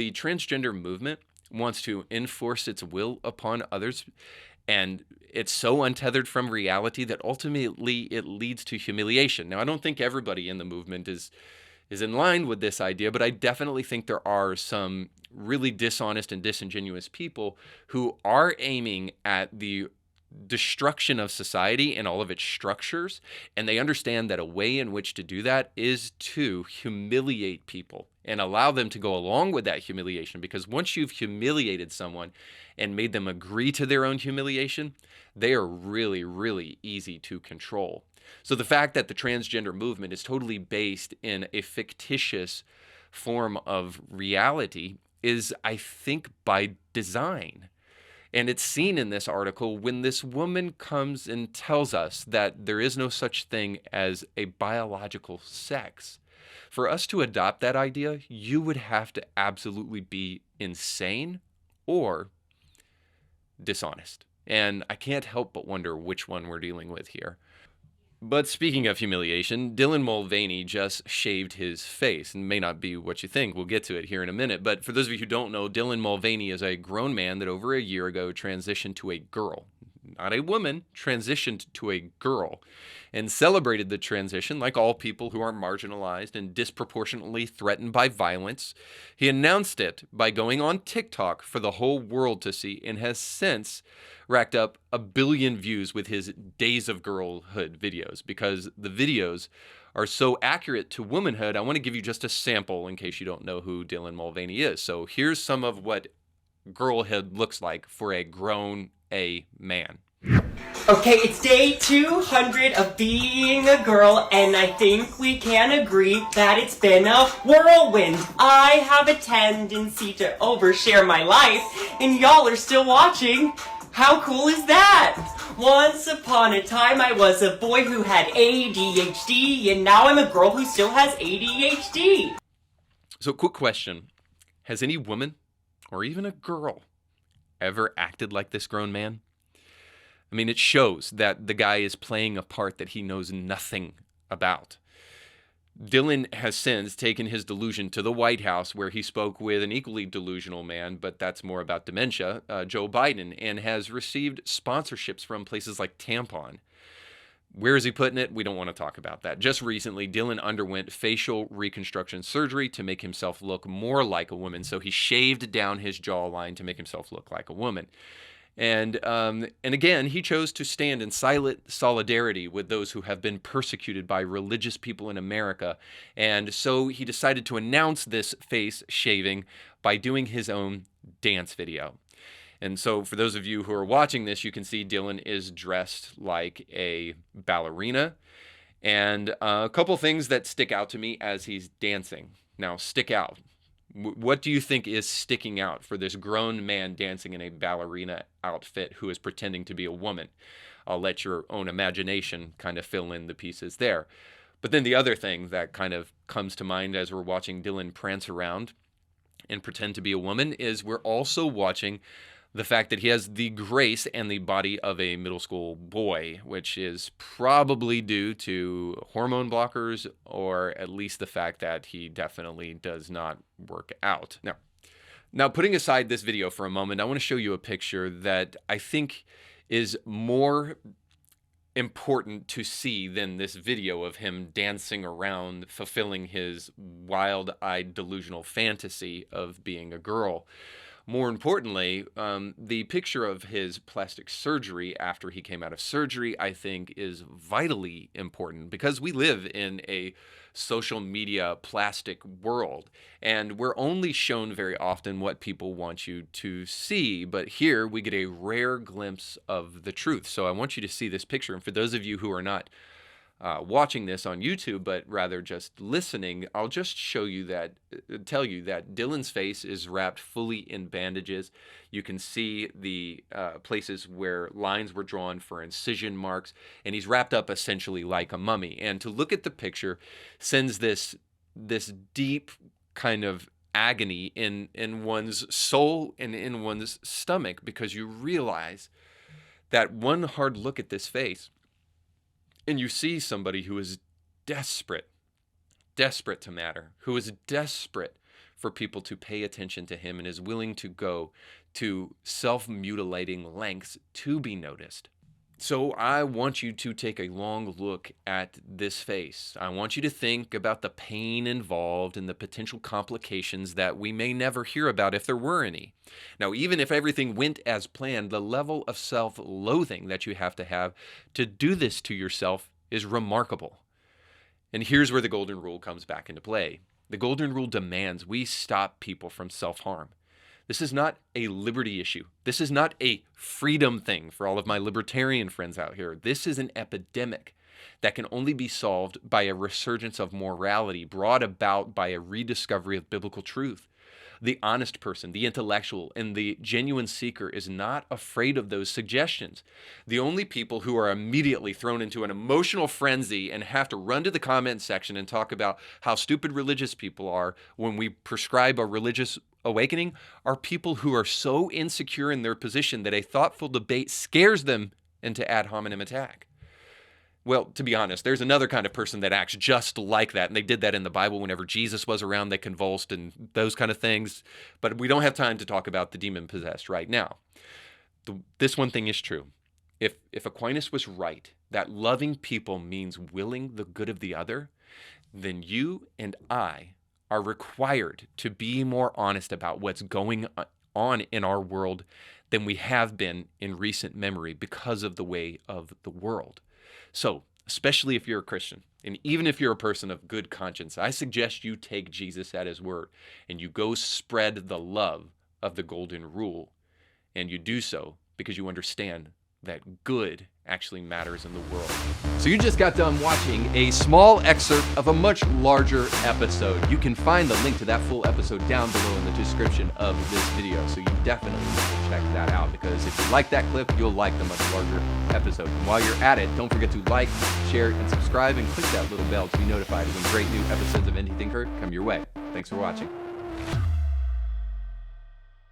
the transgender movement wants to enforce its will upon others, and it's so untethered from reality that ultimately it leads to humiliation. Now, I don't think everybody in the movement is in line with this idea, but I definitely think there are some really dishonest and disingenuous people who are aiming at the destruction of society and all of its structures, and they understand that a way in which to do that is to humiliate people and allow them to go along with that humiliation, because once you've humiliated someone and made them agree to their own humiliation, they are really, really easy to control. So the fact that the transgender movement is totally based in a fictitious form of reality is, I think, by design. And it's seen in this article when this woman comes and tells us that there is no such thing as a biological sex. For us to adopt that idea, you would have to absolutely be insane or dishonest. And I can't help but wonder which one we're dealing with here. But speaking of humiliation, Dylan Mulvaney just shaved his face. And may not be what you think. We'll get to it here in a minute. But for those of you who don't know, Dylan Mulvaney is a grown man that over a year ago transitioned to a girl. Not a woman, transitioned to a girl, and celebrated the transition like all people who are marginalized and disproportionately threatened by violence. He announced it by going on TikTok for the whole world to see, and has since racked up 1 billion views with his Days of Girlhood videos, because the videos are so accurate to womanhood. I want to give you just a sample in case you don't know who Dylan Mulvaney is. So here's some of what girlhood looks like for a grown man. Okay, it's day 200 of being a girl, and I think we can agree that it's been a whirlwind. I have a tendency to overshare my life, and y'all are still watching. How cool is that? Once upon a time, I was a boy who had ADHD, and now I'm a girl who still has ADHD. So, quick question. Has any woman, or even a girl, ever acted like this grown man? I mean, it shows that the guy is playing a part that he knows nothing about. Dylan has since taken his delusion to the White House, where he spoke with an equally delusional man, but that's more about dementia, Joe Biden, and has received sponsorships from places like Tampon. Where is he putting it? We don't want to talk about that. Just recently, Dylan underwent facial reconstruction surgery to make himself look more like a woman. So he shaved down his jawline to make himself look like a woman. And again, he chose to stand in silent solidarity with those who have been persecuted by religious people in America. And so he decided to announce this face shaving by doing his own dance video. And so for those of you who are watching this, you can see Dylan is dressed like a ballerina. And a couple things that stick out to me as he's dancing. Now, stick out. What do you think is sticking out for this grown man dancing in a ballerina outfit who is pretending to be a woman? I'll let your own imagination kind of fill in the pieces there. But then the other thing that kind of comes to mind as we're watching Dylan prance around and pretend to be a woman is we're also watching the fact that he has the grace and the body of a middle school boy, which is probably due to hormone blockers, or at least the fact that he definitely does not work out. Now, putting aside this video for a moment, I want to show you a picture that I think is more important to see than this video of him dancing around, fulfilling his wild-eyed delusional fantasy of being a girl. More importantly, the picture of his plastic surgery after he came out of surgery, I think, is vitally important, because we live in a social media plastic world, and we're only shown very often what people want you to see. But here we get a rare glimpse of the truth. So I want you to see this picture. And for those of you who are not watching this on YouTube, but rather just listening, I'll just show you that, tell you that Dylan's face is wrapped fully in bandages. You can see the places where lines were drawn for incision marks, and he's wrapped up essentially like a mummy. And to look at the picture sends this deep kind of agony in one's soul and in one's stomach, because you realize that one hard look at this face, and you see somebody who is desperate to matter, who is desperate for people to pay attention to him and is willing to go to self-mutilating lengths to be noticed. So I want you to take a long look at this face. I want you to think about the pain involved and the potential complications that we may never hear about if there were any. Now, even if everything went as planned, the level of self-loathing that you have to do this to yourself is remarkable. And here's where the golden rule comes back into play. The golden rule demands we stop people from self-harm. This is not a liberty issue. This is not a freedom thing for all of my libertarian friends out here. This is an epidemic that can only be solved by a resurgence of morality brought about by a rediscovery of biblical truth. The honest person, the intellectual, and the genuine seeker is not afraid of those suggestions. The only people who are immediately thrown into an emotional frenzy and have to run to the comment section and talk about how stupid religious people are when we prescribe a religious awakening are people who are so insecure in their position that a thoughtful debate scares them into ad hominem attack. Well, to be honest, there's another kind of person that acts just like that, and they did that in the Bible whenever Jesus was around. They convulsed and those kind of things, but we don't have time to talk about the demon-possessed right now. This one thing is true. If Aquinas was right, that loving people means willing the good of the other, then you and I are required to be more honest about what's going on in our world than we have been in recent memory because of the way of the world. So, especially if you're a Christian, and even if you're a person of good conscience, I suggest you take Jesus at his word and you go spread the love of the golden rule. And you do so because you understand that good actually matters in the world. So you just got done watching a small excerpt of a much larger episode. You can find the link to that full episode down below in the description of this video. So you definitely need to check that out, because if you like that clip, you'll like the much larger episode. And while you're at it, don't forget to like, share, and subscribe, and click that little bell to be notified when great new episodes of Indie Thinker come your way. Thanks for watching.